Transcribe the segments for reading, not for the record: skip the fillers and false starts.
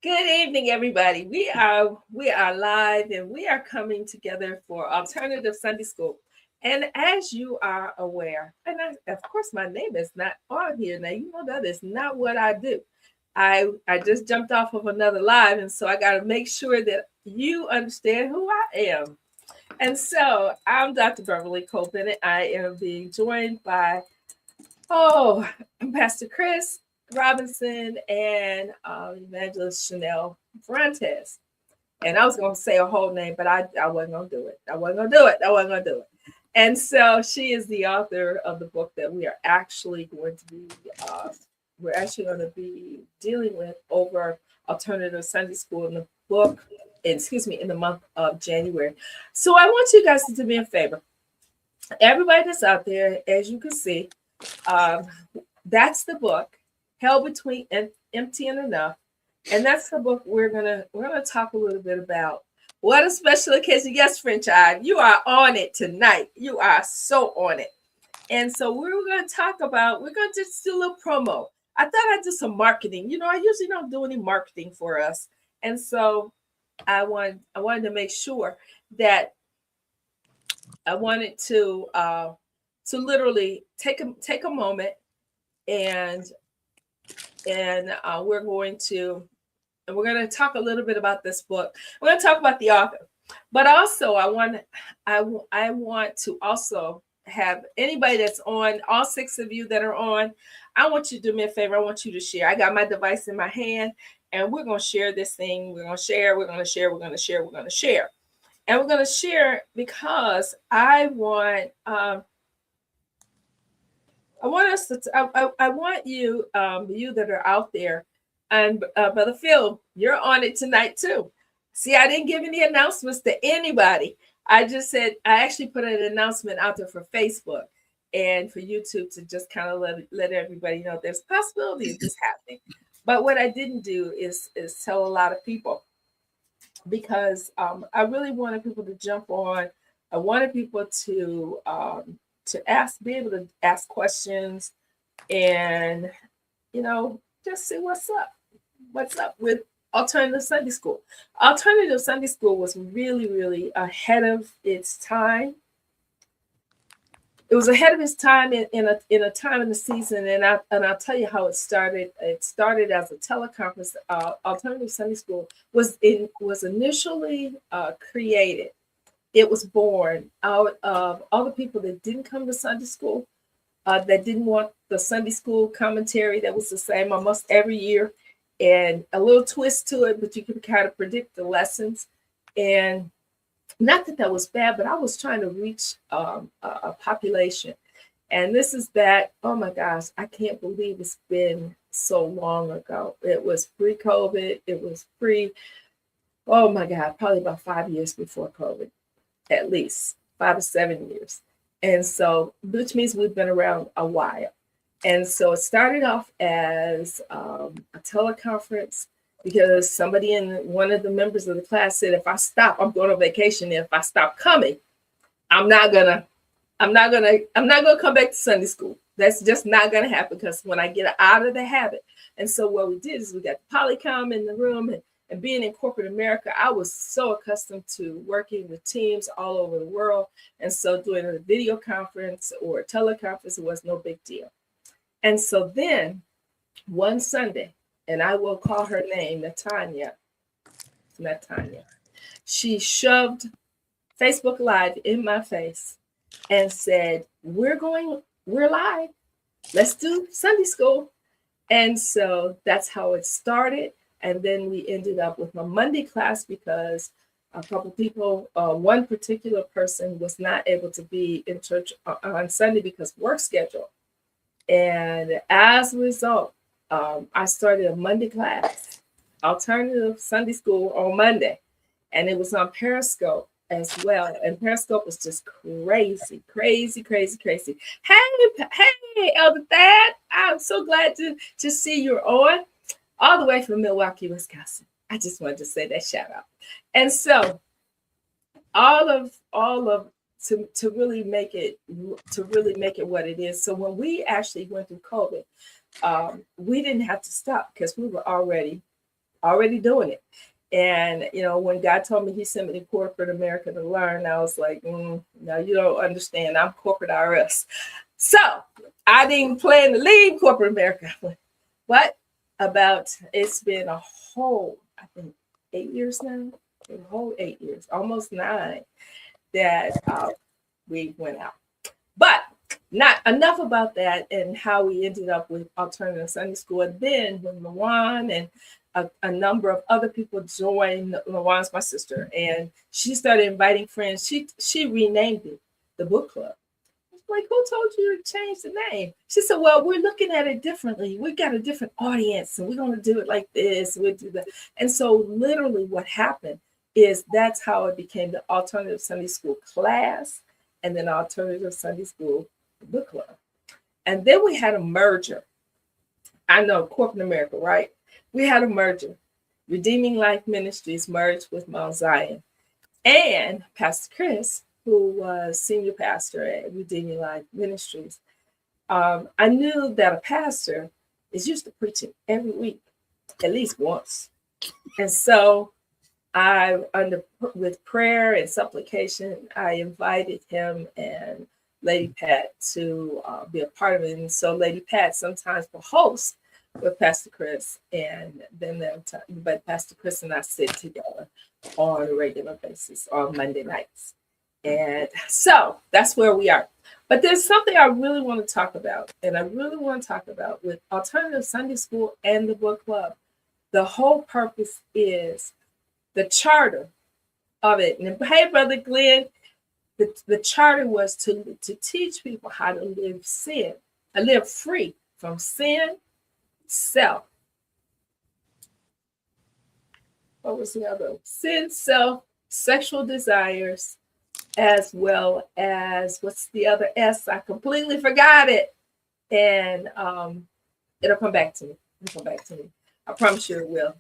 Good evening, everybody. We are live and we are coming together for Alternative Sunday School. And as you are aware, of course my name is not on here now. You know that is not what I do. I just jumped off of another live, and so I got to make sure that you understand who I am. And so I'm Dr. Beverly Cole-Bennett. I am being joined by Oh, Pastor Chris Robinson and Evangelist Shanel Vrontez. And I was going to say a whole name, but I wasn't going to do it. I wasn't going to do it. I wasn't going to do it. And so she is the author of the book that we are actually going to be dealing with over Alternative Sunday School in the book, in the month of January. So I want you guys to do me a favor. Everybody that's out there, as you can see, um, that's the book, Hell Between Empty and Enough. And that's the book we're gonna talk a little bit about. What a special occasion. Yes, French Eye, you are on it tonight. You are so on it. And so we're gonna just do a little promo. I thought I'd do some marketing. I usually don't do any marketing for us. And so I wanted to make sure that I wanted to literally take a moment and we're going to talk a little bit about this book. We're going to talk about the author, but also I want to also have anybody that's on, all six of you that are on. I want you to do me a favor. I want you to share. I got my device in my hand, and we're going to share this thing. We're going to share. We're going to share. We're going to share. We're going to share. And we're going to share because I want us to. I want you, you that are out there, and Brother Phil, you're on it tonight too. See, I didn't give any announcements to anybody. I just said I actually put an announcement out there for Facebook and for YouTube to just kind of let everybody know there's a possibility of this happening. But what I didn't do is tell a lot of people because I really wanted people to jump on. I wanted people be able to ask questions, and just see what's up with Alternative Sunday School. Alternative Sunday School was really, really ahead of its time. It was ahead of its time in a time in the season, and I'll tell you how it started. It started as a teleconference. Alternative Sunday School was initially created. It was born out of all the people that didn't come to Sunday school, that didn't want the Sunday school commentary that was the same almost every year, and a little twist to it, but you could kind of predict the lessons. And not that was bad, but I was trying to reach a population. And this is back, oh my gosh, I can't believe it's been so long ago. It was pre-COVID. It was oh my God, probably about 5 years before COVID. At least 5 or 7 years. And so, which means we've been around a while. And so it started off as a teleconference because one of the members of the class said, if I stop, I'm going on vacation. If I stop coming, I'm not gonna come back to Sunday school. That's just not gonna happen because when I get out of the habit. And so what we did is we got the Polycom in the room, and being in corporate America, I was so accustomed to working with teams all over the world. And so doing a video conference or a teleconference was no big deal. And so then one Sunday, and I will call her name, Natanya, she shoved Facebook Live in my face and said, we're live. Let's do Sunday school. And so that's how it started. And then we ended up with a Monday class because a couple people, one particular person was not able to be in church on Sunday because of work schedule. And as a result, I started a Monday class, Alternative Sunday School on Monday. And it was on Periscope as well. And Periscope was just crazy, crazy, crazy, crazy. Hey, Elder Thad, I'm so glad to see you're on. All the way from Milwaukee, Wisconsin. I just wanted to say that shout out. And so to really make it what it is. So when we actually went through COVID, we didn't have to stop because we were already already doing it. And, when God told me he sent me to corporate America to learn, I was like, no, you don't understand. I'm corporate IRS. So I didn't plan to leave corporate America. But it's been a whole, I think, 8 years now, a whole 8 years, almost 9, that we went out. But not enough about that and how we ended up with alternative Sunday school. And then when Lawan and a number of other people joined, Lawan's my sister, and she started inviting friends. She renamed it the book club. Like, who told you to change the name? She said, well, we're looking at it differently. We got a different audience and we're going to do it like this. We'll do that. And so literally what happened is that's how it became the alternative Sunday school class and then alternative Sunday school book club. And then we had a merger. I know, corporate America, right? We had a merger. Redeeming Life Ministries merged with Mount Zion. And Pastor Chris, who was senior pastor at Redeeming Life Ministries, I knew that a pastor is used to preaching every week, at least once. And so with prayer and supplication, I invited him and Lady Pat to be a part of it. And so Lady Pat sometimes will host with Pastor Chris, and then but Pastor Chris and I sit together on a regular basis on Monday nights. And so that's where we are. But there's something I really want to talk about, and I really want to talk about with Alternative Sunday School and the book club. The whole purpose is the charter of it. And hey, Brother Glenn, the charter was to teach people how to live free from sin, self. What was the other? Sin, self, sexual desires, as well as what's the other S? I completely forgot it. And it'll come back to me. I promise you it will.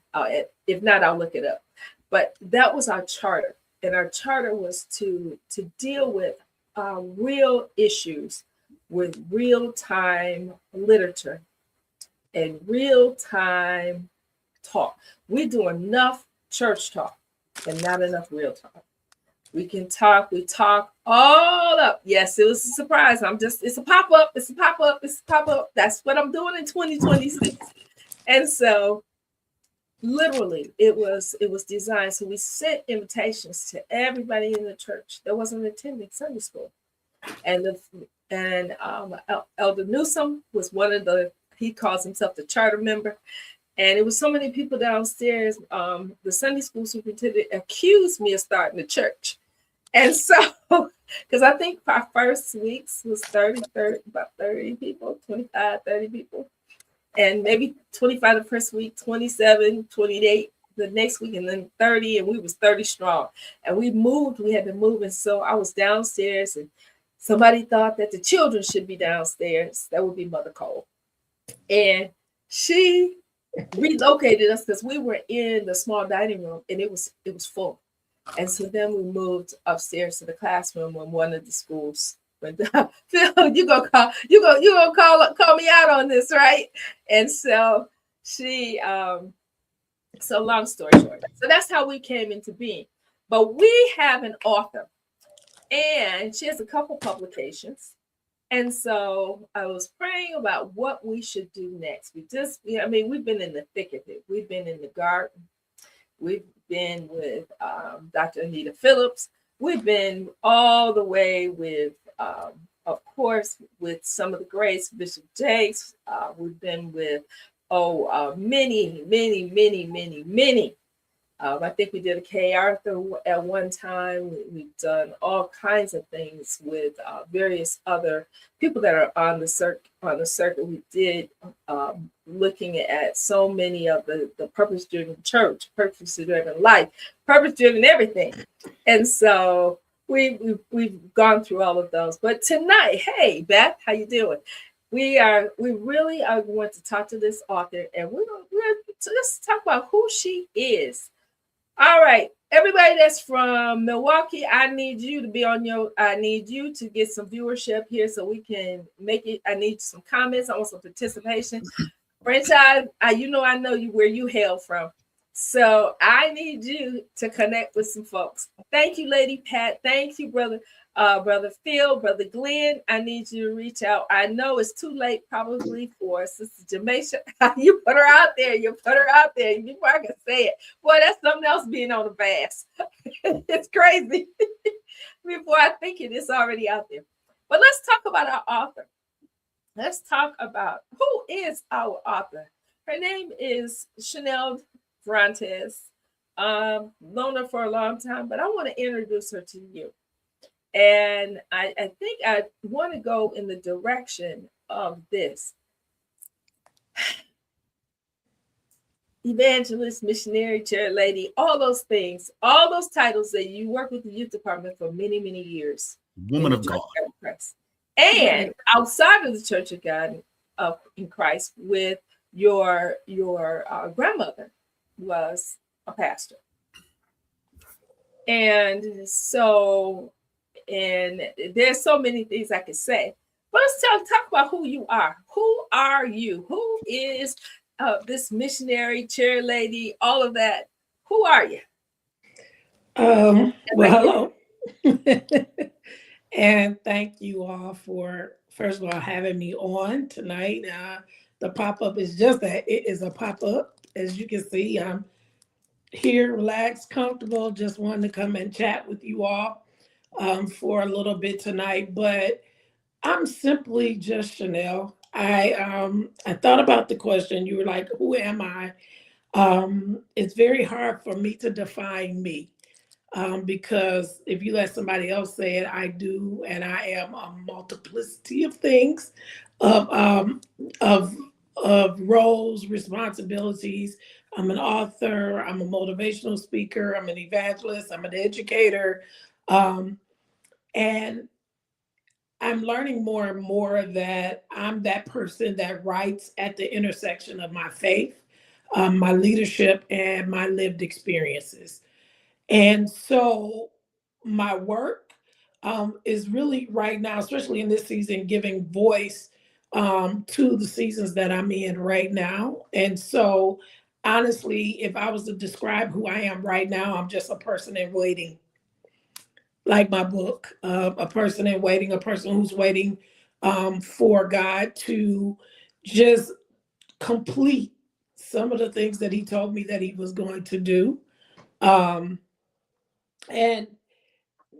If not, I'll look it up. But that was our charter. And our charter was to deal with real issues with real-time literature and real-time talk. We do enough church talk and not enough real talk. We talk all up. Yes, it was a surprise. It's a pop-up. That's what I'm doing in 2026. And so literally it was designed. So we sent invitations to everybody in the church that wasn't attending Sunday school. And Elder Newsom was one of he calls himself the charter member. And it was so many people downstairs. The Sunday school superintendent accused me of starting the church. And so, because I think our first weeks was about 30 people, 25, 30 people. And maybe 25 the first week, 27, 28 the next week, and then 30. And we was 30 strong. And we had been moving. So I was downstairs, and somebody thought that the children should be downstairs. That would be Mother Cole. And she relocated us because we were in the small dining room, and it was full. And so then we moved upstairs to the classroom when one of the schools went down. Phil, you gonna call me out on this, right? And so so long story short. So that's how we came into being. But we have an author, and she has a couple publications. And so I was praying about what we should do next. We've been in the thick of it. We've been in the garden. We've been with Dr. Anita Phillips. We've been all the way with, of course, with some of the greats, Bishop Jakes. We've been with, many. I think we did a K. Arthur at one time. We've done all kinds of things with various other people that are on the circuit. We did looking at so many of the purpose-driven church, purpose-driven life, purpose-driven everything. And so we've gone through all of those. But tonight, hey, Beth, how you doing? We really are going to talk to this author, and we're just talk about who she is. All right, everybody that's from Milwaukee, I need you to get some viewership here so we can make it. I need some comments. I want some participation. Franchise, I know you where you hail from. So I need you to connect with some folks. Thank you, Lady Pat. Thank you, brother Phil, brother Glenn. I need you to reach out. I know it's too late probably for Sister Jamaica. You put her out there. You put her out there. Before I can say it. Boy, that's something else being on the fast. It's crazy. Before I think it's already out there. But let's talk about our author. Let's talk about who is our author. Her name is Shanel Vrontez. Known her for a long time, but I want to introduce her to you. And I think I want to go in the direction of this. Evangelist, missionary, chair lady, all those things, all those titles that you work with the youth department for many, many years. Woman of God. And outside of the Church of God in Christ, with your grandmother was a pastor. And so, and there's so many things I could say, but let's talk about who you are. Who are you? Who is this missionary, chair lady, all of that? Who are you? Well, hello. And thank you all for, first of all, having me on tonight. The pop-up is just that. It is a pop-up. As you can see, I'm here, relaxed, comfortable, just wanted to come and chat with you all for a little bit tonight. But I'm simply just Shanel. I thought about the question. You were like, who am I? It's very hard for me to define me. Because if you let somebody else say it, I do, and I am a multiplicity of things, of roles, responsibilities. I'm an author. I'm a motivational speaker. I'm an evangelist. I'm an educator, and I'm learning more and more that I'm that person that writes at the intersection of my faith, my leadership, and my lived experiences. And so my work is really right now, especially in this season, giving voice to the seasons that I'm in right now. And so honestly, if I was to describe who I am right now, I'm just a person in waiting, like my book, a person in waiting, a person who's waiting for God to just complete some of the things that he told me that he was going to do. And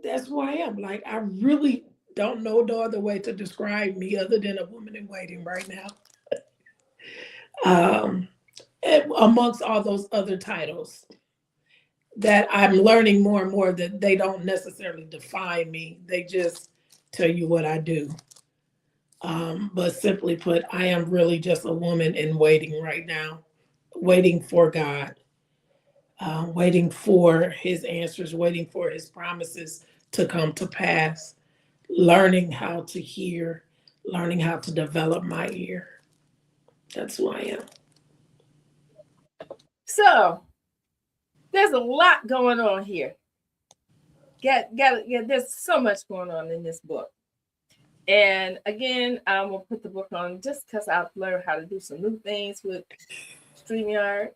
that's who I am. Like, I really don't know no other way to describe me other than a woman in waiting right now. Amongst all those other titles that I'm learning more and more that they don't necessarily define me. They just tell you what I do. But simply put, I am really just a woman in waiting right now, waiting for God. Waiting for his answers, waiting for his promises to come to pass, learning how to hear, learning how to develop my ear. That's who I am. So there's a lot going on here. There's so much going on in this book. And again, I'm gonna put the book on just because I've learned how to do some new things with StreamYard.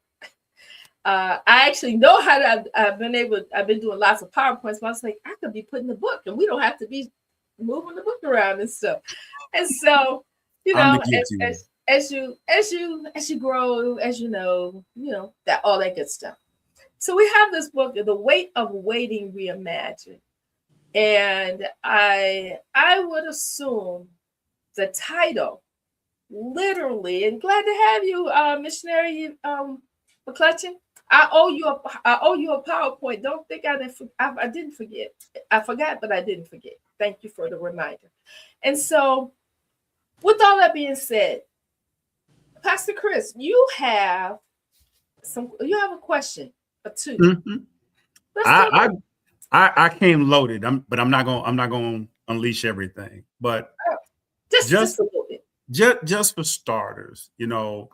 I actually know how to. I've been doing lots of PowerPoints, but I was like, I could be putting the book, and we don't have to be moving the book around and stuff. And so, you know, as you grow, as you know that all that good stuff. So we have this book, The Weight of Waiting Reimagined, and I would assume the title, literally, and glad to have you, missionary McClutchin. I owe you a PowerPoint. Don't think I didn't forget. I forgot, but I didn't forget. Thank you for the reminder. And so, with all that being said, Pastor Chris, you have a question or two. Mm-hmm. I came loaded. But I'm not going to unleash everything. But just a little bit. Just for starters, in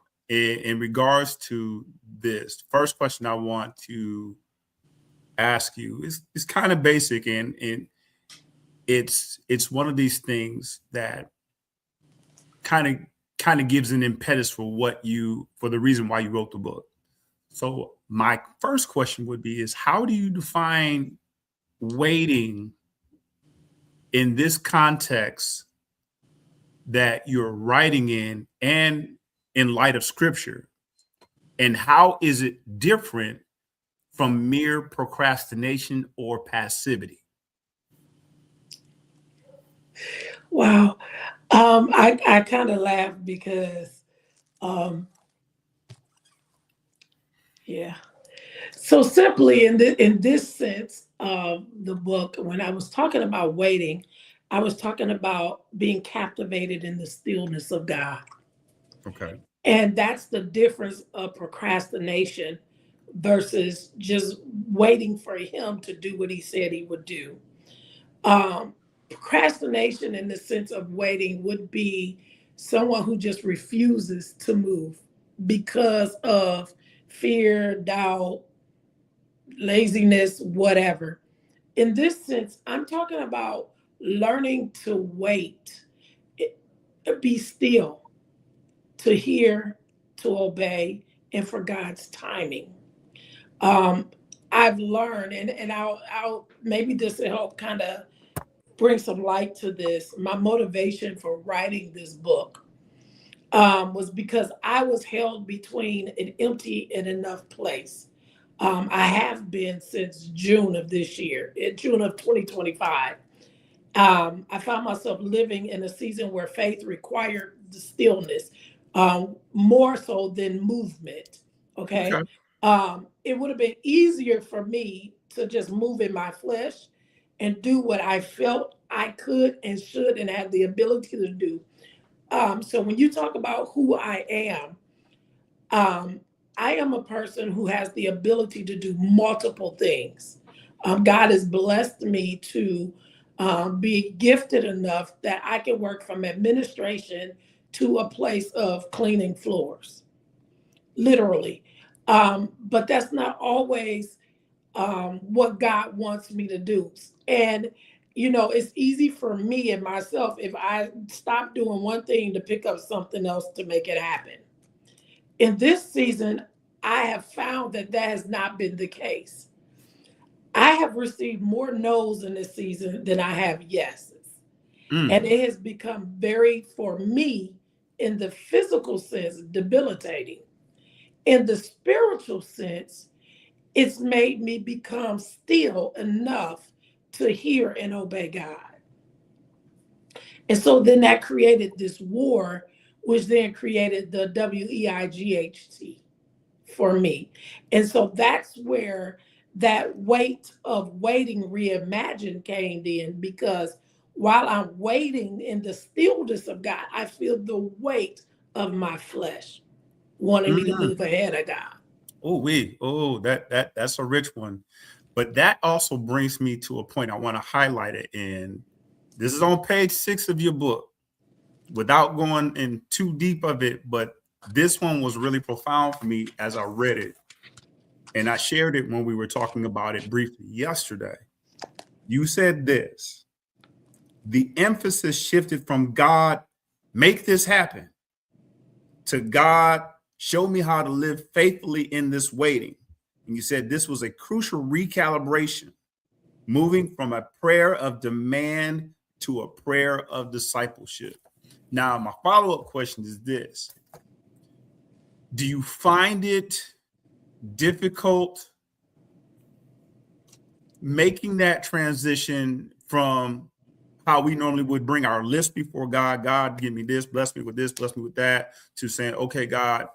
regards to this, first question I want to ask you is kind of basic, and it's one of these things that kind of gives an impetus for the reason why you wrote the book. So my first question would be is how do you define waiting in this context that you're writing in and in light of scripture? And how is it different from mere procrastination or passivity? Wow. I kind of laugh because, yeah. So simply in this sense of the book, when I was talking about waiting, I was talking about being captivated in the stillness of God. Okay. And that's the difference of procrastination versus just waiting for him to do what he said he would do. Procrastination, in the sense of waiting, would be someone who just refuses to move because of fear, doubt, laziness, whatever. In this sense, I'm talking about learning to wait, be still, to hear, to obey, and for God's timing. Um, I've learned, and I'll maybe this will help kind of bring some light to this. My motivation for writing this book was because I was held between an empty and enough place. I have been since June of this year, in June of 2025. I found myself living in a season where faith required the stillness, more so than movement. Okay. Okay. It would have been easier for me to just move in my flesh and do what I felt I could and should and had the ability to do. So when you talk about who um, I am a person who has the ability to do multiple things. God has blessed me to be gifted enough that I can work from administration to a place of cleaning floors, literally. But that's not always what God wants me to do. And, it's easy for me and myself if I stop doing one thing to pick up something else to make it happen. In this season, I have found that that has not been the case. I have received more no's in this season than I have yeses. Mm. And it has become very, for me, in the physical sense, debilitating. In the spiritual sense, it's made me become still enough to hear and obey God. And so then that created this war, which then created the WEIGHT for me. And so that's where that weight of waiting reimagined came in, because while I'm waiting in the stillness of God, I feel the weight of my flesh wanting me to Mm. move ahead of God. That's a rich one. But that also brings me to a point I want to highlight it. And this is on page 6 of your book, without going in too deep of it, but this one was really profound for me as I read it. And I shared it when we were talking about it briefly yesterday. You said this: the emphasis shifted from God, make this happen, to God, show me how to live faithfully in this waiting. And you said this was a crucial recalibration, moving from a prayer of demand to a prayer of discipleship. Now, my follow-up question is this: do you find it difficult making that transition from how we normally would bring our list before God, God, give me this, bless me with this, bless me with that, to saying, okay, God,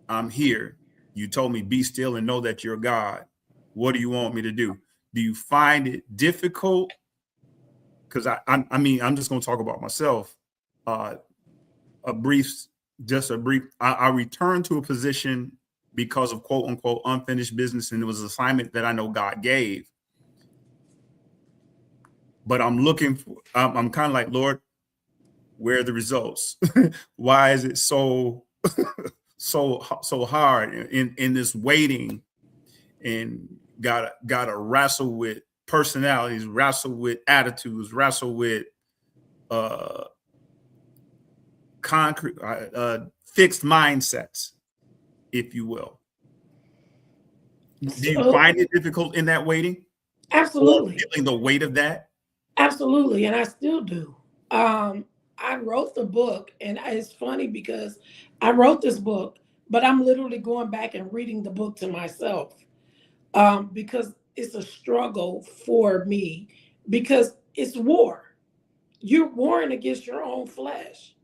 I'm here. You told me be still and know that you're God. What do you want me to do? Do you find it difficult? Because I mean, I'm just going to talk about myself. A brief, I returned to a position because of quote unquote unfinished business, and it was an assignment that I know God gave. But I'm looking for, I'm kind of like, Lord, where are the results? Why is it so hard in this waiting? And gotta wrestle with personalities, wrestle with attitudes, wrestle with concrete fixed mindsets, if you will. Do you So, find it difficult in that waiting? Or absolutely. feeling the weight of that? Absolutely. And I still do. I wrote the book, and it's funny because I wrote this book, but I'm literally going back and reading the book to myself, because it's a struggle for me, because it's war. You're warring against your own flesh.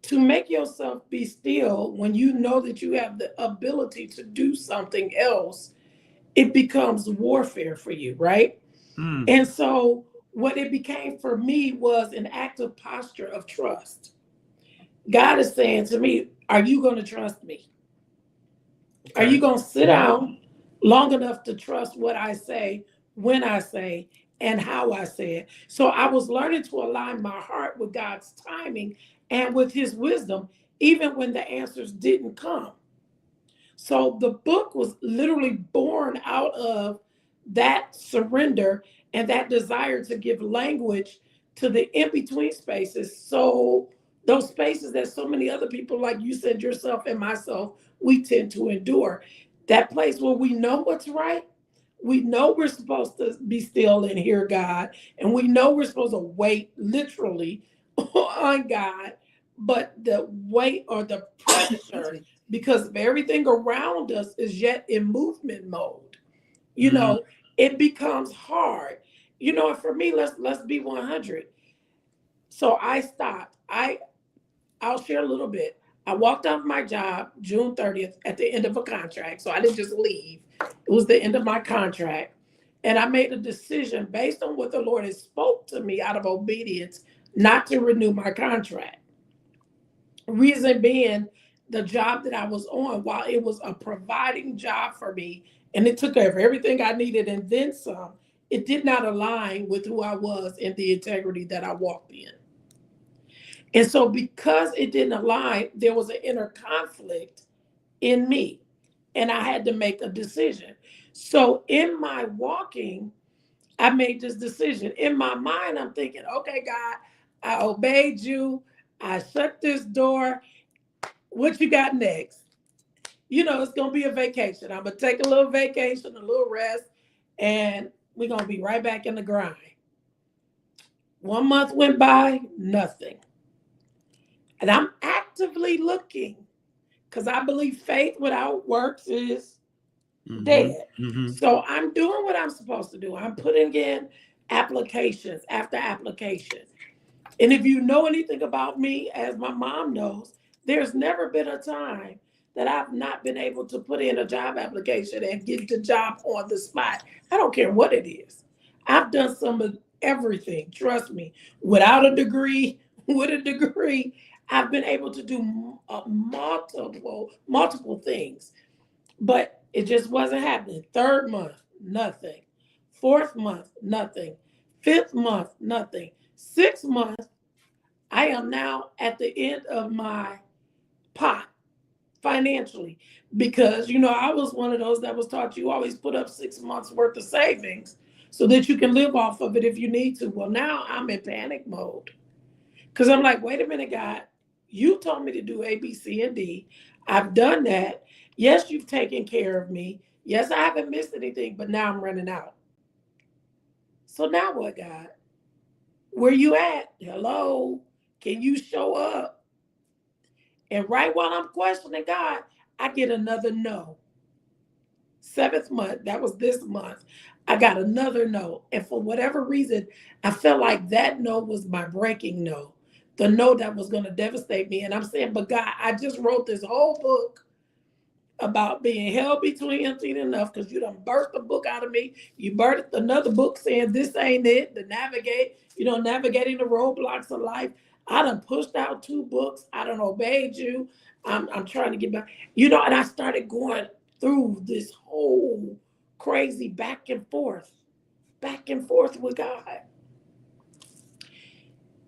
To make yourself be still when you know that you have the ability to do something else, it becomes warfare for you, right? Hmm. And so what it became for me was an active posture of trust. God is saying to me, are you going to trust me? Are you Okay. going to sit down long enough to trust what I say, when I say, and how I say it? So I was learning to align my heart with God's timing and with his wisdom, even when the answers didn't come. So the book was literally born out of that surrender and that desire to give language to the in between spaces. So those spaces that so many other people, like you said yourself and myself, we tend to endure. That place where we know what's right, we know we're supposed to be still and hear God, and we know we're supposed to wait literally on God, but the weight or the pressure because of everything around us is yet in movement mode. You Hmm. know, it becomes hard. And for me, let's be 100. So I stopped. I'll share a little bit. I walked off my job June 30th at the end of a contract. So I didn't just leave. It was the end of my contract. And I made a decision based on what the Lord has spoke to me out of obedience not to renew my contract. Reason being, the job that I was on, while it was a providing job for me and it took care of everything I needed and then some, it did not align with who I was and the integrity that I walked in. And so, because it didn't align, there was an inner conflict in me, and I had to make a decision. So, in my walking, I made this decision. In my mind, I'm thinking, okay, God, I obeyed you. I shut this door. What you got next? It's going to be a vacation. I'm going to take a little vacation, a little rest, and we're going to be right back in the grind. 1 month went by, nothing. And I'm actively looking because I believe faith without works is Hmm. dead. Hmm. So I'm doing what I'm supposed to do. I'm putting in applications after application. And if you know anything about me, as my mom knows, there's never been a time that I've not been able to put in a job application and get the job on the spot. I don't care what it is. I've done some of everything, trust me, without a degree, with a degree. I've been able to do multiple things, but it just wasn't happening. Third month, nothing. Fourth month, nothing. Fifth month, nothing. 6 months, I am now at the end of my pot financially because, I was one of those that was taught you always put up 6 months worth of savings so that you can live off of it if you need to. Well, now I'm in panic mode because I'm like, wait a minute, God, you told me to do A, B, C, and D. I've done that. Yes, you've taken care of me. Yes, I haven't missed anything, but now I'm running out. So now what, God? Where you at? Hello? Can you show up? And right while I'm questioning God, I get another no. Seventh month, that was this month, I got another no. And for whatever reason, I felt like that no was my breaking no, the no that was going to devastate me. And I'm saying, but God, I just wrote this whole book about being held between empty and enough because you done birthed a book out of me. You birthed another book saying this ain't it, to navigate, navigating the roadblocks of life. I done pushed out 2 books. I done obeyed you. I'm trying to get back, and I started going through this whole crazy back and forth with God.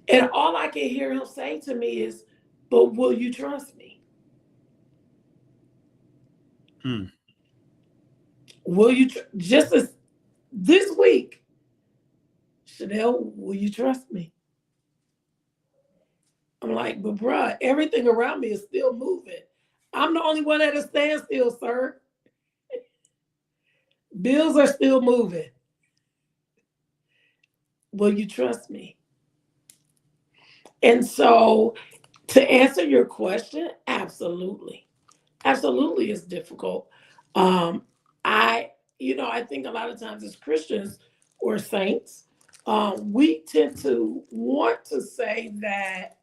And all I can hear him say to me is, but will you trust me? Hmm. Will you, just as this week, Shanel, will you trust me? I'm like, but bruh, everything around me is still moving. I'm the only one at a standstill, sir. Bills are still moving. Will you trust me? And so, to answer your question, absolutely. Absolutely is difficult. Um, I think a lot of times as Christians or saints, we tend to want to say that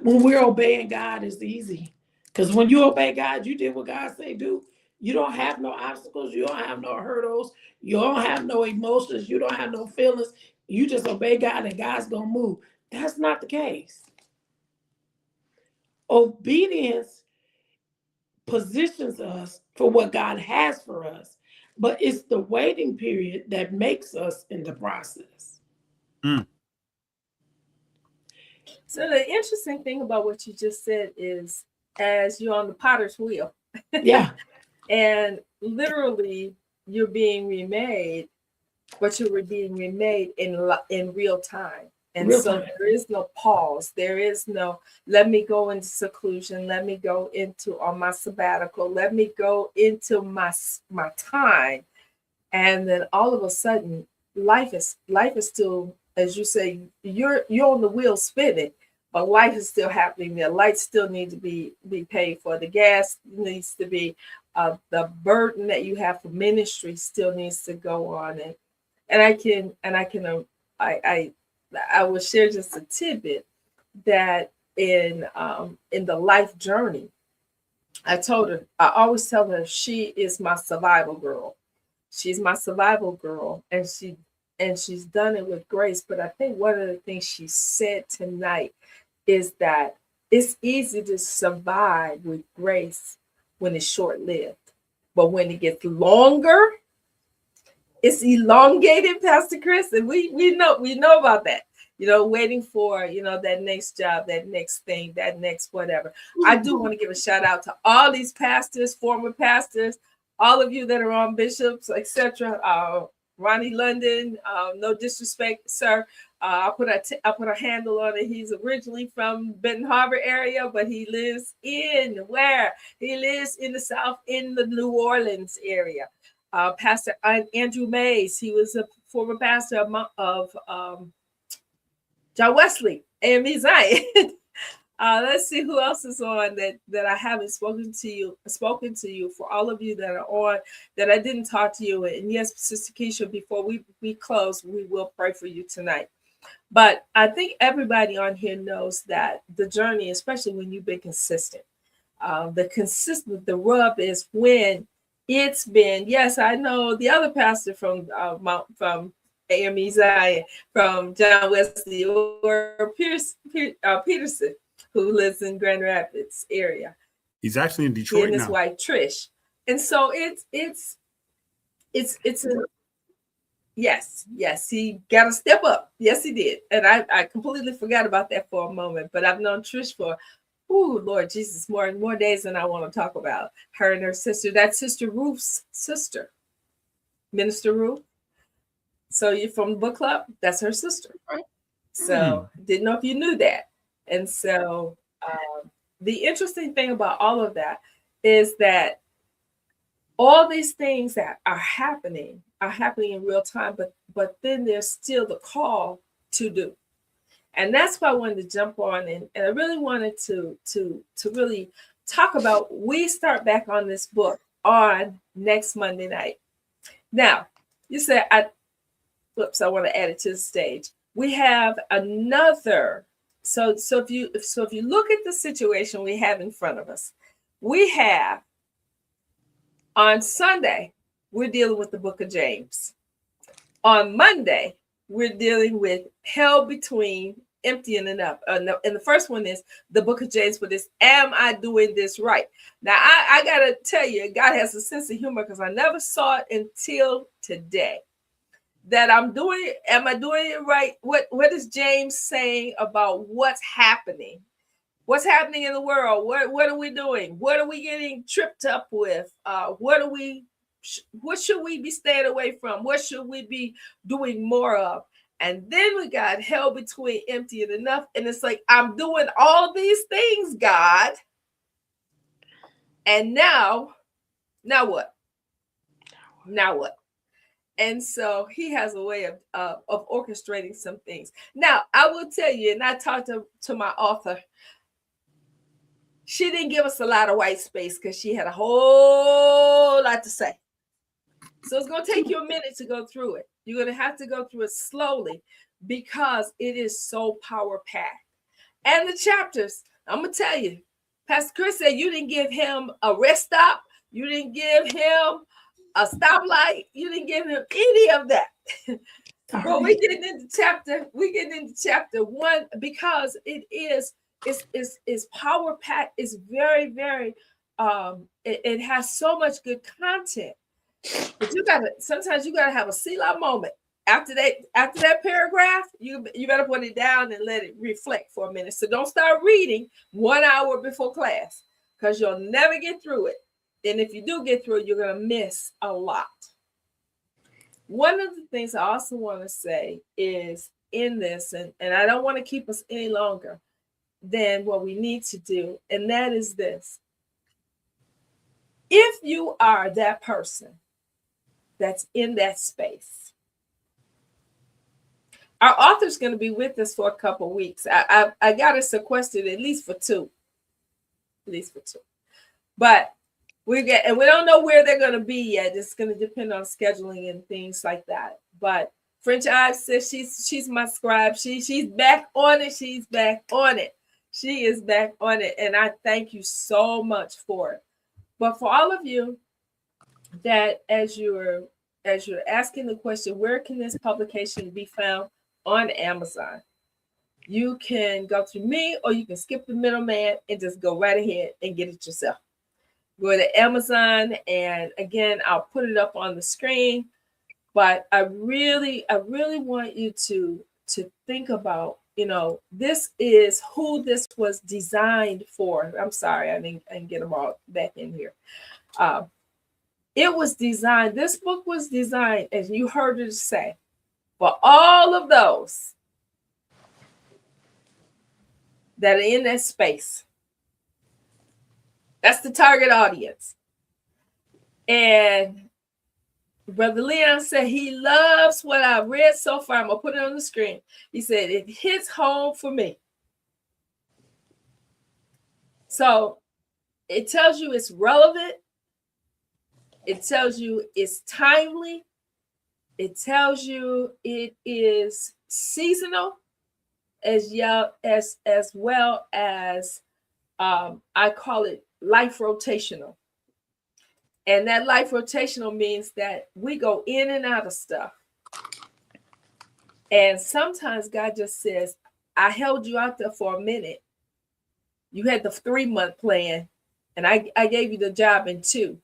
when we're obeying God is easy. Because when you obey God, you did what God say do. You don't have no obstacles. You don't have no hurdles. You don't have no emotions. You don't have no feelings. You just obey God and God's going to move. That's not the case. Obedience positions us for what God has for us, but it's the waiting period that makes us in the process. Mm. So the interesting thing about what you just said is, as you're on the potter's wheel, Yeah. and literally you're being remade, but you were being remade in real time. And Real so time. there is no pause. There is no, let me go into seclusion. Let me go into on my sabbatical. Let me go into my time. And then all of a sudden, life is still, as you say, you're on the wheel spinning, but life is still happening. The lights still need to be paid for. The gas needs to be, the burden that you have for ministry still needs to go on. And I will share just a tidbit that in the life journey, I always tell her she is my survival girl. She's my survival girl, and she's done it with grace. But I think one of the things she said tonight is that it's easy to survive with grace when it's short lived, but when it gets longer, it's elongated, Pastor Chris, and we know about that. Waiting for that next job, that next thing, that next whatever. I do want to give a shout out to all these pastors, former pastors, all of you that are on bishops, etc. Ronnie London, no disrespect, sir. I'll put a handle on it. He's originally from Benton Harbor area, but he lives in where? He lives in the South, in the New Orleans area. Pastor Andrew Mays, he was a former pastor of John Wesley, AME Zion. Let's see who else is on that I haven't spoken to you. For all of you that are on that I didn't talk to you. And yes, Sister Keisha, before we close, we will pray for you tonight. But I think everybody on here knows that the journey, especially when you've been consistent, the rub is when it's been, yes, I know the other pastor from AME Zion, from John Wesley, or Peterson, who lives in Grand Rapids area. He's actually in Detroit now. He and his wife Trish, and so it's a yes, he got to step up. Yes, he did, and I completely forgot about that for a moment. But I've known Trish for, Lord Jesus, more days than I want to talk about. Her and her sister, that Sister Ruth's sister, Minister Ruth. So you're from the book club? That's her sister. So didn't know if you knew that. And so the interesting thing about all of that is that all these things that are happening in real time, but then there's still the call to do. And that's why I wanted to jump on, and I really wanted to really talk about, we start back on this book on next Monday night. Now, you said, I want to add it to the stage. We have another. So if you look at the situation we have in front of us, we have on Sunday, we're dealing with the book of James. On Monday, we're dealing with hell between, emptying and up. And the first one is the book of James, but it's, am I doing this right? Now, I got to tell you, God has a sense of humor, because I never saw it until today. That am I doing it right? What is James saying about what's happening? What's happening in the world? What are we doing? What are we getting tripped up with? What should we be staying away from? What should we be doing more of? And then we got hell between, empty and enough. And it's like, I'm doing all these things, God. And now what? Now what? And so he has a way of orchestrating some things. Now, I will tell you, and I talked to my author, she didn't give us a lot of white space because she had a whole lot to say. So it's going to take you a minute to go through it. You're going to have to go through it slowly because it is so power packed. And the chapters, I'm going to tell you, Pastor Chris said you didn't give him a rest stop. You didn't give him a stoplight. You didn't give him any of that. But we're getting into chapter 1 because it's power packed. It's very, very, it has so much good content. But sometimes you gotta have a Selah moment. After that paragraph, you better put it down and let it reflect for a minute. So don't start reading 1 hour before class because you'll never get through it. And if you do get through it, you're gonna miss a lot. One of the things I also want to say is in this, and I don't want to keep us any longer than what we need to do, and that is this. If you are that person that's in that space, our author's going to be with us for a couple of weeks. I got it sequestered at least for two. But we don't know where they're going to be yet. It's going to depend on scheduling and things like that. But French Ives says she's my scribe. She's back on it. She's back on it. She is back on it. And I thank you so much for it. But for all of you that as you're asking the question, where can this publication be found? On Amazon. You can go through me or you can skip the middleman and just go right ahead and get it yourself. Go to Amazon, and again, I'll put it up on the screen. But I really want you to think about, this is who this was designed for. I'm sorry, I didn't get them all back in here. It was designed, this book was designed, as you heard it say, for all of those that are in that space. That's the target audience. And Brother Leon said he loves what I've read so far. I'm going to put it on the screen. He said it hits home for me. So it tells you it's relevant. It tells you it's timely. It tells you it is seasonal as well as I call it life rotational. And that life rotational means that we go in and out of stuff. And sometimes God just says, I held you out there for a minute. You had the 3-month plan, and I gave you the job in 2.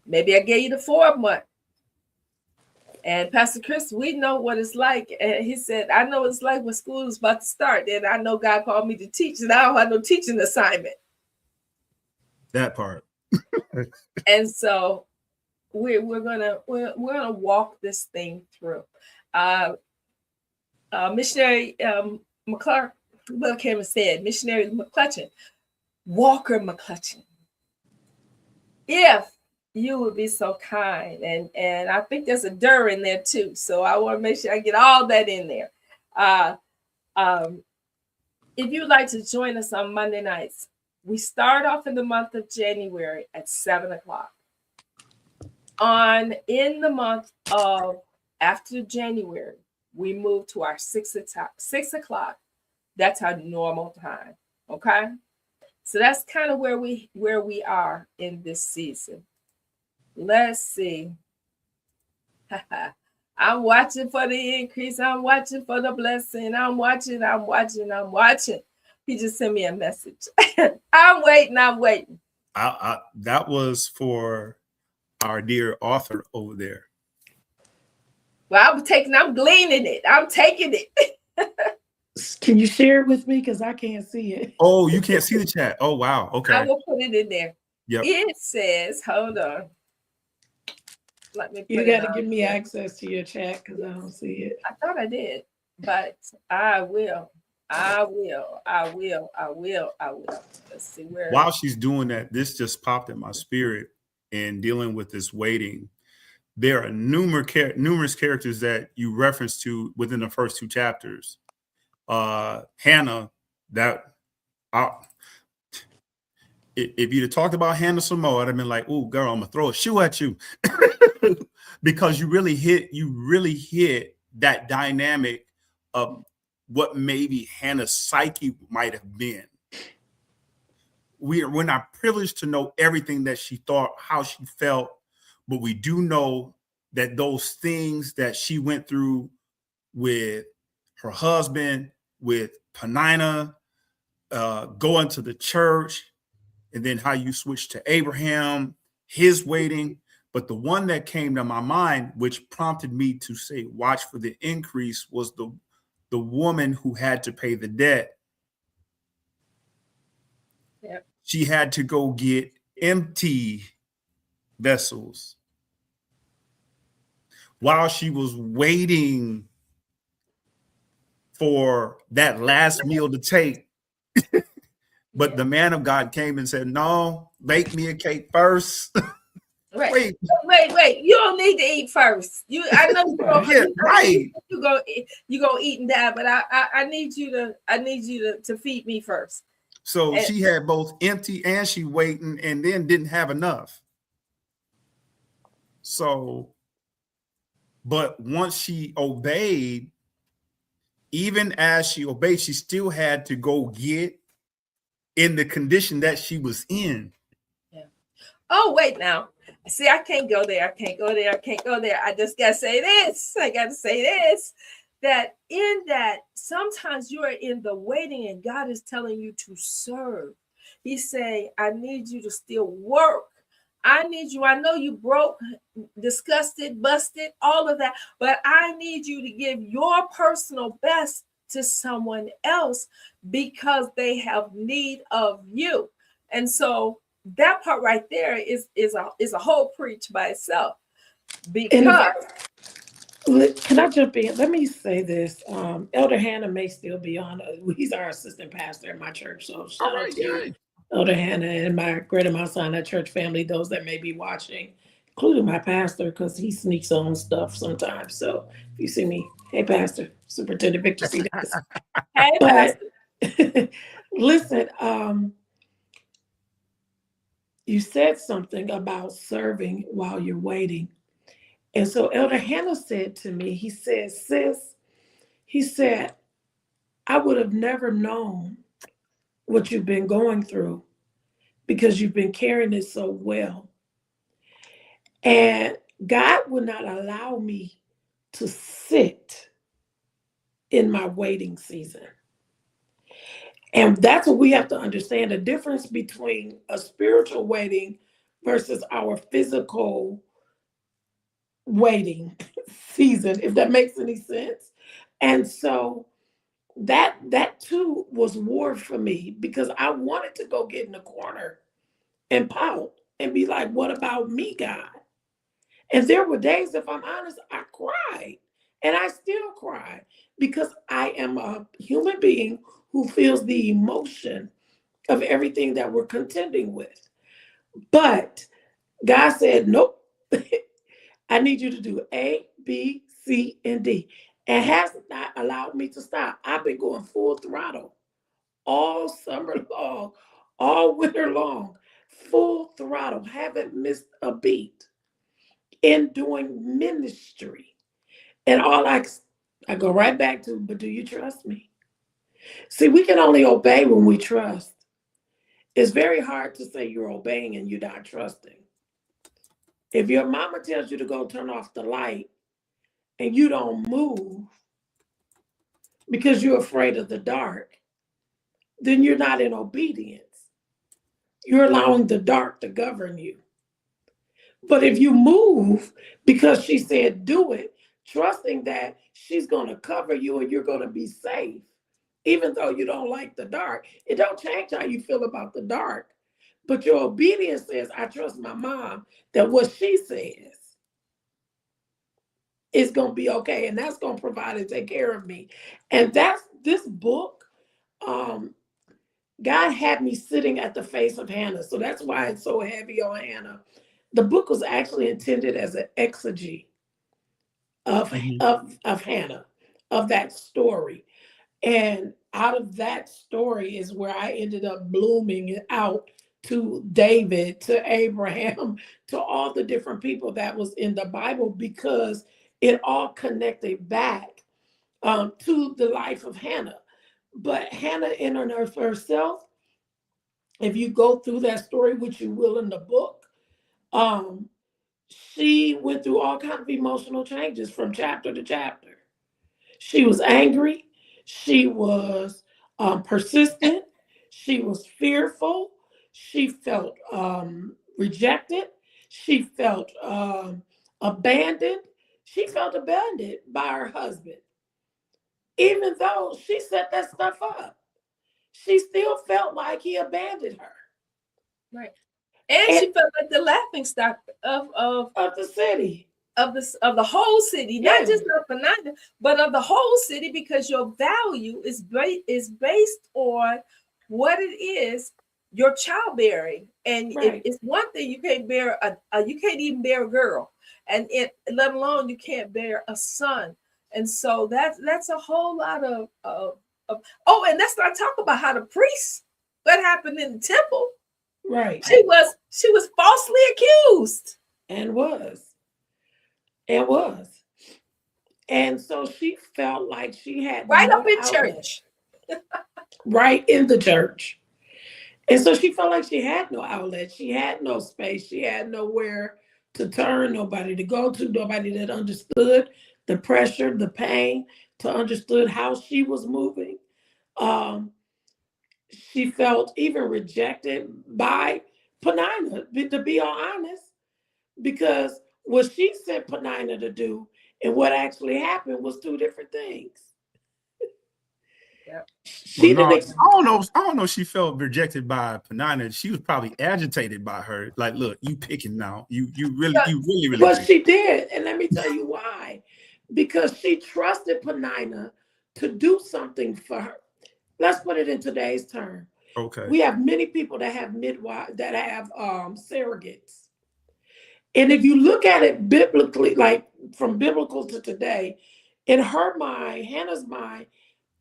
Maybe I gave you the 4-month. And Pastor Chris, we know what it's like. And he said, I know what it's like when school is about to start. And I know God called me to teach, and I don't have no teaching assignment. That part. And so we're gonna walk this thing through. Missionary McClark, Will Cameron said, Missionary McClutchin, Walker McClutchin, if you would be so kind, and I think there's a "der" in there too, so I want to make sure I get all that in there. If you'd like to join us on Monday nights, we start off in the month of January at 7:00. In the month of after January, we move to our 6:00. That's our normal time. Okay, so that's kind of where we are in this season. Let's see. I'm watching for the increase. I'm watching for the blessing. I'm watching. He just sent me a message. I'm waiting. That was for our dear author over there. Well, I'm gleaning it. I'm taking it. Can you share it with me? Because I can't see it. Oh, you can't see the chat. Oh, wow. Okay. I will put it in there. Yep. It says, hold on. Let me put You got to give me access to your chat because I don't see it. I thought I did, but I will. Let's see where. While she's doing that, this just popped in my spirit. in dealing with this waiting, there are numerous characters that you reference to within the first 2 chapters. Hannah, that if you'd have talked about Hannah some more, I'd have been like, "Oh, girl, I'm gonna throw a shoe at you," because you really hit that dynamic of what maybe Hannah's psyche might have been. We're not privileged to know everything that she thought, how she felt, but we do know that those things that she went through with her husband, with Penina, going to the church, and then how you switched to Abraham, his waiting. But the one that came to my mind, which prompted me to say, watch for the increase, was the woman who had to pay the debt. Yep. She had to go get empty vessels while she was waiting for that last meal to take. But the man of God came and said, "No, bake me a cake first." Right. Wait. You don't need to eat first. I know you go. Yeah, right. You go eat and die, but I need you to feed me first. So she had both empty and she waiting, and then didn't have enough. So, but once she obeyed, even as she obeyed, she still had to go get in the condition that she was in. Yeah. Oh, wait now. See, I can't go there. I just got to say this. That in that, sometimes you are in the waiting and God is telling you to serve. He's saying, I need you to still work. I need you. I know you broke, disgusted, busted, all of that, but I need you to give your personal best to someone else because they have need of you. And so that part right there is a whole preach by itself. Because can I jump in? Let me say this. Elder Hannah may still be on. He's our assistant pastor at my church. So shout out to you, Elder Hannah, and my Greater Mount Sinai church family, those that may be watching, including my pastor, because he sneaks on stuff sometimes. So if you see me, hey, Pastor, Superintendent Victor C. Davis. Hey, Pastor. Listen, you said something about serving while you're waiting. And so Elder Hannah said to me, he said, sis, he said, I would have never known what you've been going through because you've been carrying it so well. And God would not allow me to sit in my waiting season. And that's what we have to understand, the difference between a spiritual waiting versus our physical waiting season, if that makes any sense. And so that too was war for me because I wanted to go get in the corner and pout and be like, what about me, God? And there were days, if I'm honest, I cried and I still cry because I am a human being who feels the emotion of everything that we're contending with. But God said, nope, I need you to do A, B, C, and D. And has not allowed me to stop. I've been going full throttle all summer long, all winter long, full throttle, haven't missed a beat in doing ministry. And all I go right back to, but do you trust me? See, we can only obey when we trust. It's very hard to say you're obeying and you're not trusting. If your mama tells you to go turn off the light and you don't move because you're afraid of the dark, then you're not in obedience. You're allowing the dark to govern you. But if you move because she said do it, trusting that she's going to cover you and you're going to be safe, even though you don't like the dark, it don't change how you feel about the dark. But your obedience says, I trust my mom that what she says is going to be okay. And that's going to provide and take care of me. And that's this book. God had me sitting at the face of Hannah. So that's why it's so heavy on Hannah. The book was actually intended as an exegy of, Mhm. of Hannah, of that story. And out of that story is where I ended up blooming out to David, to Abraham, to all the different people that was in the Bible, because it all connected back to the life of Hannah. But Hannah, in and of herself, if you go through that story, which you will in the book, um, she went through all kinds of emotional changes from chapter to chapter. She was angry. She was persistent. She was fearful. She felt rejected. She felt abandoned. She felt abandoned by her husband. Even though she set that stuff up, she still felt like he abandoned her. Right. And And she felt like the laughing stock of the city. of the whole city, not Yeah. just of Penina, but of the whole city, because your value is based on what it is your childbearing. And Right. it's one thing, you can't bear you can't even bear a girl, and let alone you can't bear a son. And so that's a whole lot of oh, and let's not talk about how the priests, what happened in the temple. Right. She was falsely accused. And was. And was. And so she felt like she had Right up no in outlet. church. Right in the church. And so she felt like she had no outlet. She had no space. She had nowhere to turn, nobody to go to, nobody that understood the pressure, the pain, to understood how she was moving. Um, she felt even rejected by Penina, to be all honest, because what she sent Penina to do and what actually happened was two different things. Yep. Well, She no, didn't. I don't know. I don't know. If she felt rejected by Penina. She was probably agitated by her. Like, look, you picking now. You really But pick. she did, and let me tell you why. Because she trusted Penina to do something for her. Let's put it in today's term. Okay. We have many people that have midwives, that have surrogates. And if you look at it biblically, like from biblical to today, in her mind, Hannah's mind,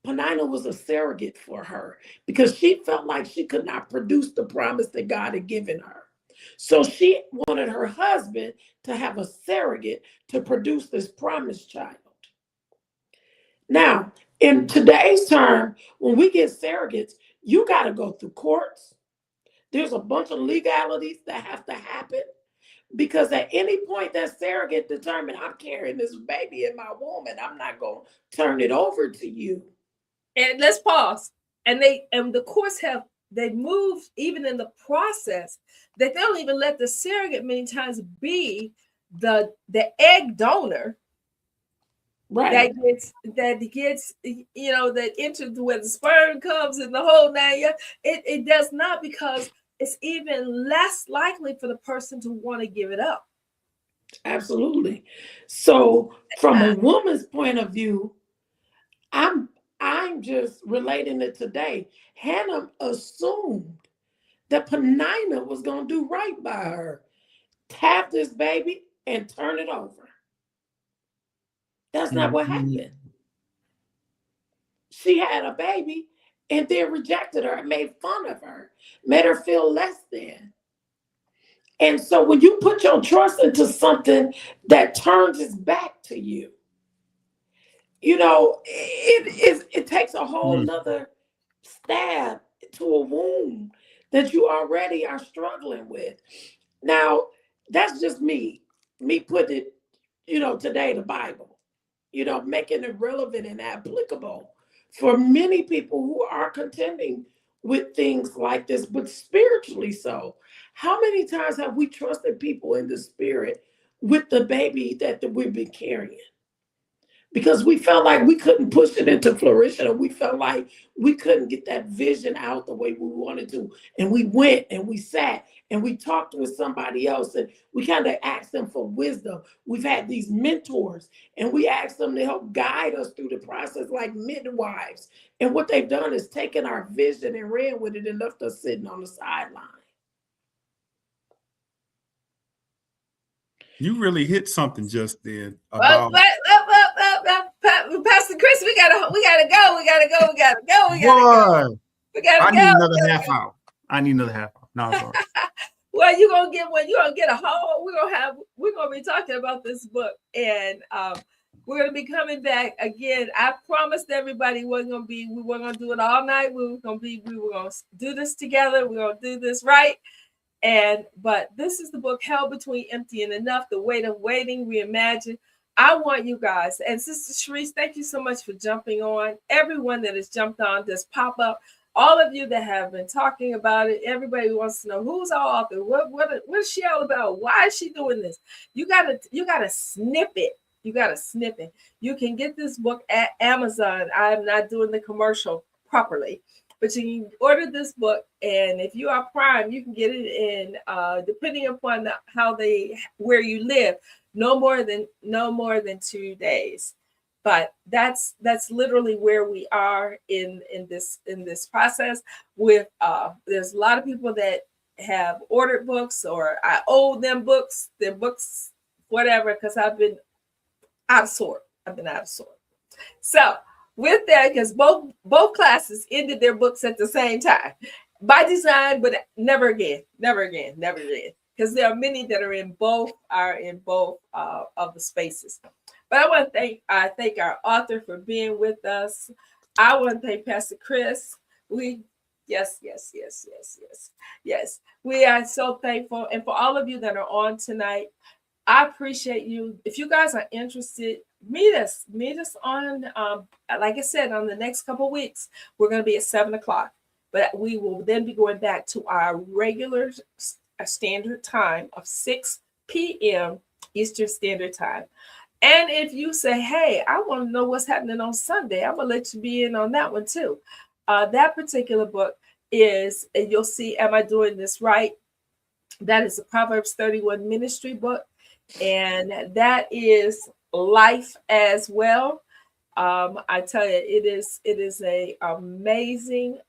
Penina was a surrogate for her because she felt like she could not produce the promise that God had given her. So she wanted her husband to have a surrogate to produce this promised child. Now, in today's term, when we get surrogates, you got to go through courts. There's a bunch of legalities that have to happen, because at any point that surrogate determined, I'm carrying this baby in my womb and I'm not going to turn it over to you. And let's pause. And the courts have, they moved even in the process that they don't even let the surrogate many times be the egg donor. Right. That gets that enters where the sperm comes and the whole nine. It does not, because it's even less likely for the person to want to give it up. Absolutely. So from a woman's point of view, I'm just relating it today. Hannah assumed that Penina was going to do right by her, have this baby and turn it over. That's not what happened. She had a baby and then rejected her and made fun of her, made her feel less than. And so when you put your trust into something that turns its back to you, it takes a whole nother stab to a wound that you already are struggling with. Now, that's just me putting it, today, the Bible, making it relevant and applicable for many people who are contending with things like this, but spiritually so. How many times have we trusted people in the spirit with the baby that we've been carrying? Because we felt like we couldn't push it into fruition, or we felt like we couldn't get that vision out the way we wanted to. And we went and we sat and we talked with somebody else, and we kind of asked them for wisdom. We've had these mentors and we asked them to help guide us through the process, like midwives. And what they've done is taken our vision and ran with it and left us sitting on the sideline. You really hit something just then Well, about Pastor Chris, we gotta go. We gotta I need go. another half hour. I need another half hour. No, it's all right. Well, you're gonna get one. You're gonna get a whole. We're gonna be talking about this book, and we're gonna be coming back again. I promised everybody we weren't gonna do it all night. We were gonna do this together. We're gonna do this right. But this is the book, Hell Between Empty and Enough, The Weight of Waiting, Reimagined. I want you guys, and Sister Sharice, thank you so much for jumping on. Everyone that has jumped on this pop up, all of you that have been talking about it, everybody wants to know who's our author, what is she all about? Why is she doing this? You gotta snip it. You gotta snip it. You can get this book at Amazon. I'm not doing the commercial properly. But you can order this book, and if you are Prime, you can get it in, depending upon where you live, no more than 2 days. But that's literally where we are in this process. With there's a lot of people that have ordered books, or I owe them books, their books, whatever, because I've been out of sort. So. With that, because both classes ended their books at the same time by design, but never again, because there are many that are in both of the spaces. But I want to thank our author for being with us. I want to thank Pastor Chris. Yes. We are so thankful, and for all of you that are on tonight, I appreciate you. If you guys are interested, meet us on, like I said, on the next couple of weeks. We're going to be at 7:00, but we will then be going back to our regular standard time of 6 p.m. Eastern Standard Time. And if you say, hey, I want to know what's happening on Sunday, I'm going to let you be in on that one too. That particular book is, and you'll see, Am I Doing This Right? That is a Proverbs 31 ministry book. And that is life as well. I tell you, it is a amazing.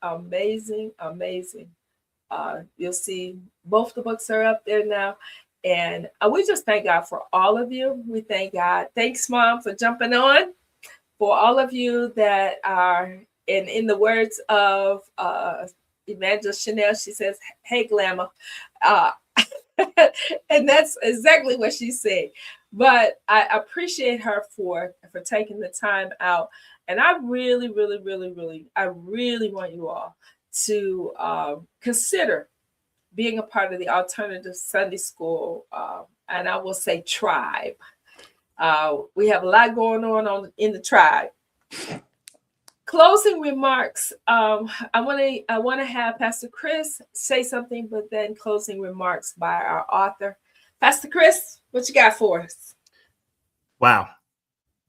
You'll see both the books are up there now, and we just thank God for all of you. We thank God. Thanks, Mom, for jumping on. For all of you that are, in the words of Evangelist Shanel, she says, "Hey, Glamour." And that's exactly what she said. But I appreciate her for taking the time out. And I really want you all to consider being a part of the Alternative Sunday School, and I will say tribe. We have a lot going on in the tribe. Closing remarks. I want to have Pastor Chris say something, but then closing remarks by our author. Pastor Chris, what you got for us? Wow.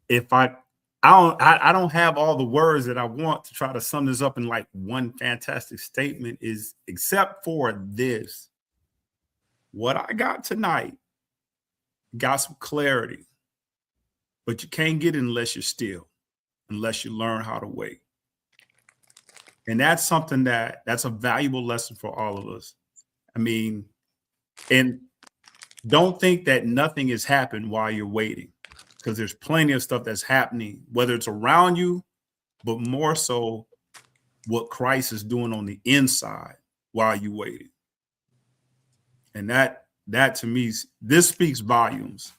If I don't have all the words that I want to try to sum this up in like one fantastic statement, is except for this. What I got tonight got some clarity, but you can't get it unless you're still, unless you learn how to wait. And that's something that's a valuable lesson for all of us. I mean, and don't think that nothing has happened while you're waiting, because there's plenty of stuff that's happening, whether it's around you, but more so what Christ is doing on the inside while you're waiting. And that to me, this speaks volumes,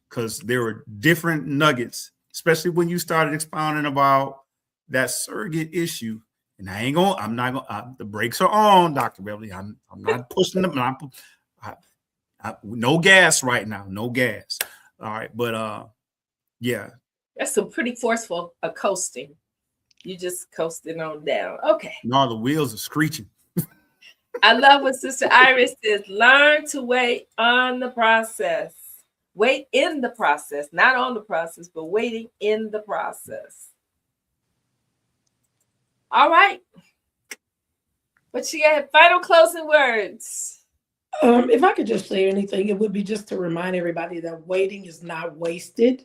because there are different nuggets, especially when you started expounding about that surrogate issue. And the brakes are on, Dr. Beverly. I'm not pushing them. No gas right now. No gas. All right. But yeah. That's some pretty forceful coasting. You just coasting on down. Okay. No, the wheels are screeching. I love what Sister Iris says. Learn to wait on the process. Wait in the process, not on the process, but waiting in the process. All right. What you got? Final closing words. If I could just say anything, it would be just to remind everybody that waiting is not wasted,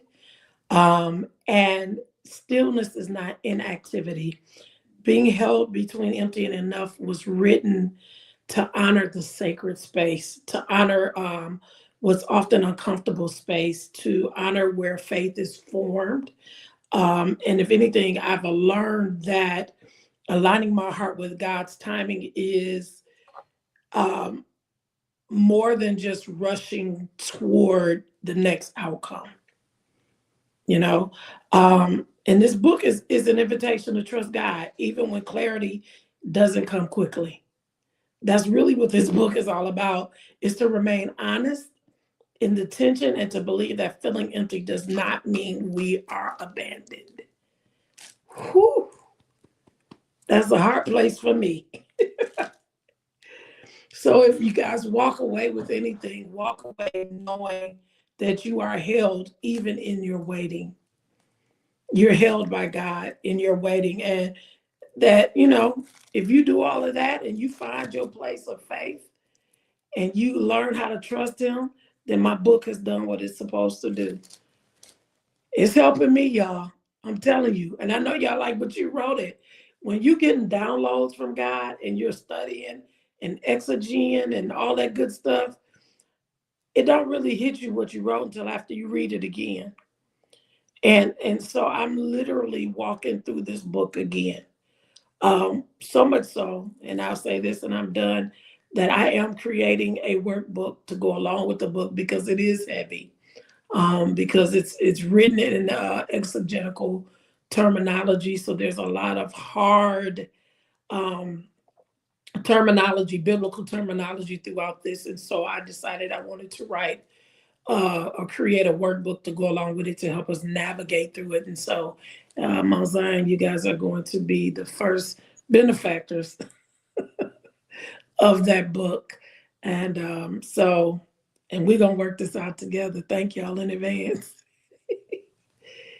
and stillness is not inactivity. Being held between empty and enough was written to honor the sacred space, to honor what's often uncomfortable space to honor where faith is formed. And if anything, I've learned that aligning my heart with God's timing is um, more than just rushing toward the next outcome. You know, and this book is an invitation to trust God, even when clarity doesn't come quickly. That's really what this book is all about, is to remain honest in the tension and to believe that feeling empty does not mean we are abandoned. Whew, that's a hard place for me. So if you guys walk away with anything, walk away knowing that you are held even in your waiting. You're held by God in your waiting. And that, if you do all of that and you find your place of faith and you learn how to trust him, then my book has done what it's supposed to do. It's helping me, y'all. I'm telling you. And I know y'all like, but you wrote it. When you're getting downloads from God and you're studying and exegeting and all that good stuff, it don't really hit you what you wrote until after you read it again. And so I'm literally walking through this book again. So much so, and I'll say this and I'm done, that I am creating a workbook to go along with the book because it is heavy. Because it's written in exegetical terminology, so there's a lot of hard terminology, biblical terminology throughout this, and so I decided I wanted to write or create a workbook to go along with it to help us navigate through it. And so, Mount Zion, you guys are going to be the first benefactors of that book, and and we're gonna work this out together. Thank y'all in advance.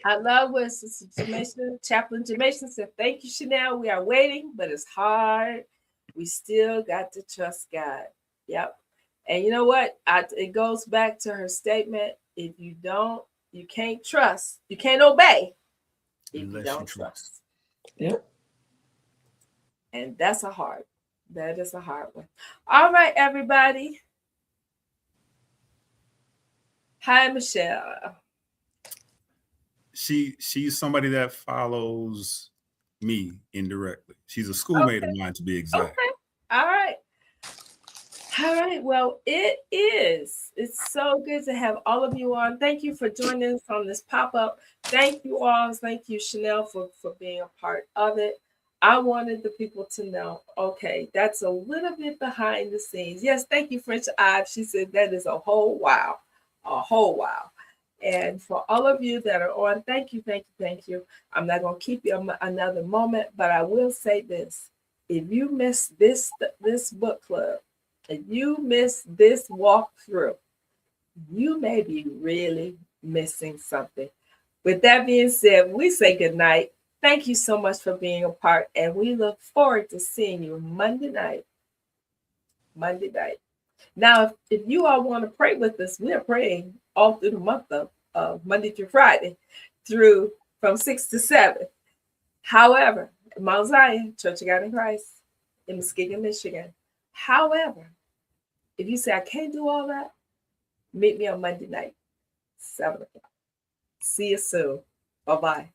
I love what Sister Jamaica, Chaplain Jamaica said. Thank you, Shanel. We are waiting, but it's hard. We still got to trust God. Yep. And you know what? It goes back to her statement. If you don't, you can't trust. You can't obey if you don't trust. Yep. And that is a hard one. All right, everybody. Hi, Michelle. She's somebody that follows me indirectly. She's a schoolmate of mine, to be exact. Okay. All right. Well, it's so good to have all of you on. Thank you for joining us on this pop-up. Thank you all. Thank you, Shanel, for being a part of it. I wanted the people to know, okay, that's a little bit behind the scenes. Yes, thank you, French Ives. She said that is a whole wow. And for all of you that are on, thank you. I'm not going to keep you another moment, but I will say this. If you miss this book club, if you miss this walkthrough, you may be really missing something. With that being said, we say good night. Thank you so much for being a part, and we look forward to seeing you Monday night. Now, if you all want to pray with us, we're praying all through the month of Monday through Friday, from 6 to 7. However, Mount Zion, Church of God in Christ, in Muskegon, Michigan. However, if you say, I can't do all that, meet me on Monday night, 7 o'clock. See you soon. Bye-bye.